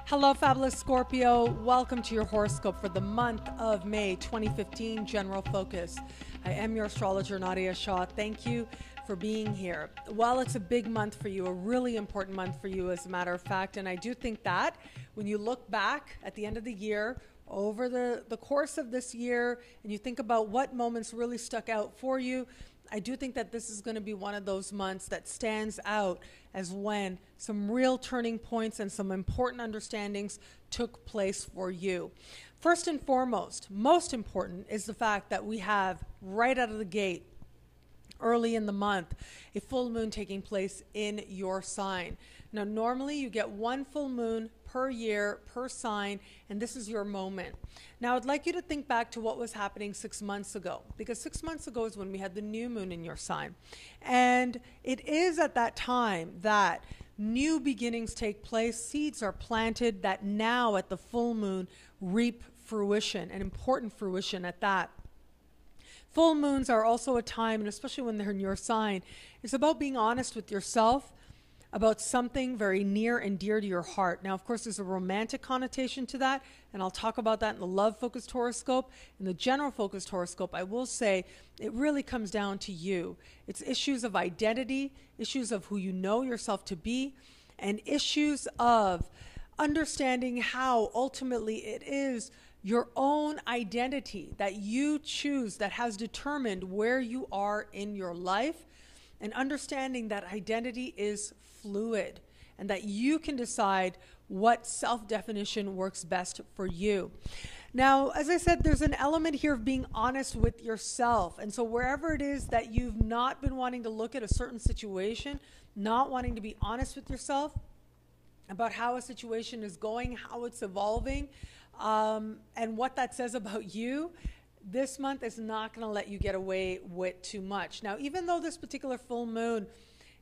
Hello, fabulous Scorpio. Welcome to your horoscope for the month of May 2015, General Focus. I am your astrologer, Nadiya Shah. Thank you for being here. Well, it's a big month for you, a really important month for you, as a matter of fact. And I do think that when you look back at the end of the year, over the course of this year, and you think about what moments really stuck out for you, I do think that this is going to be one of those months that stands out as when some real turning points and some important understandings took place for you. First and foremost, most important is the fact that we have right out of the gate, early in the month, a full moon taking place in your sign. Now, normally you get one full moon per year, per sign, and this is your moment. Now, I'd like you to think back to what was happening 6 months ago, because 6 months ago is when we had the new moon in your sign. And it is at that time that new beginnings take place, seeds are planted that now at the full moon reap fruition, an important fruition at that. Full moons are also a time, and especially when they're in your sign, it's about being honest with yourself about something very near and dear to your heart. Now, of course, there's a romantic connotation to that, and I'll talk about that in the love-focused horoscope. In the general-focused horoscope, I will say it really comes down to you. It's issues of identity, issues of who you know yourself to be, and issues of understanding how ultimately it is your own identity that you choose that has determined where you are in your life, and understanding that identity is fluid and that you can decide what self-definition works best for you. Now, as I said, there's an element here of being honest with yourself. And so wherever it is that you've not been wanting to look at a certain situation, not wanting to be honest with yourself about how a situation is going, how it's evolving, and what that says about you, this month is not going to let you get away with too much. Now, even though this particular full moon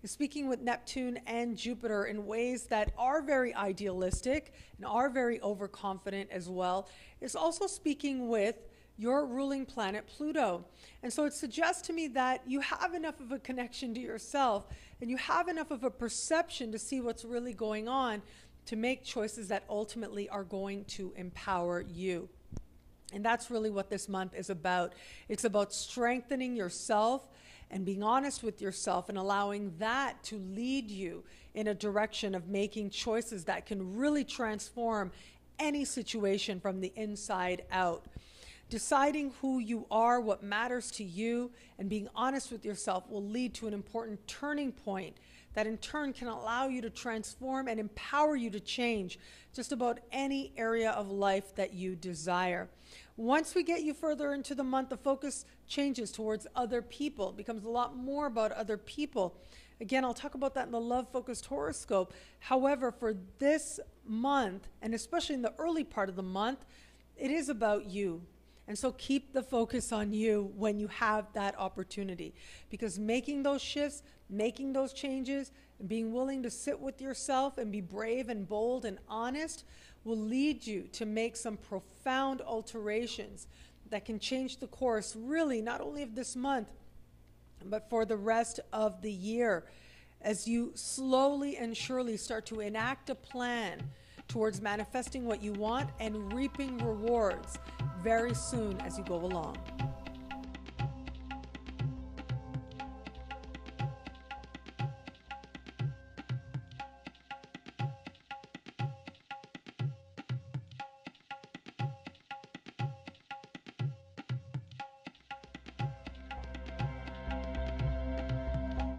is speaking with Neptune and Jupiter in ways that are very idealistic and are very overconfident as well, it's also speaking with your ruling planet Pluto. And so it suggests to me that you have enough of a connection to yourself and you have enough of a perception to see what's really going on to make choices that ultimately are going to empower you. And that's really what this month is about. It's about strengthening yourself and being honest with yourself and allowing that to lead you in a direction of making choices that can really transform any situation from the inside out. Deciding who you are, what matters to you, and being honest with yourself will lead to an important turning point that in turn can allow you to transform and empower you to change just about any area of life that you desire. Once we get you further into the month, the focus changes towards other people. It becomes a lot more about other people. Again, I'll talk about that in the love-focused horoscope. However, for this month, and especially in the early part of the month, it is about you. And so keep the focus on you when you have that opportunity, because making those shifts, making those changes, and being willing to sit with yourself and be brave and bold and honest will lead you to make some profound alterations that can change the course, really, not only of this month, but for the rest of the year, as you slowly and surely start to enact a plan towards manifesting what you want and reaping rewards very soon as you go along.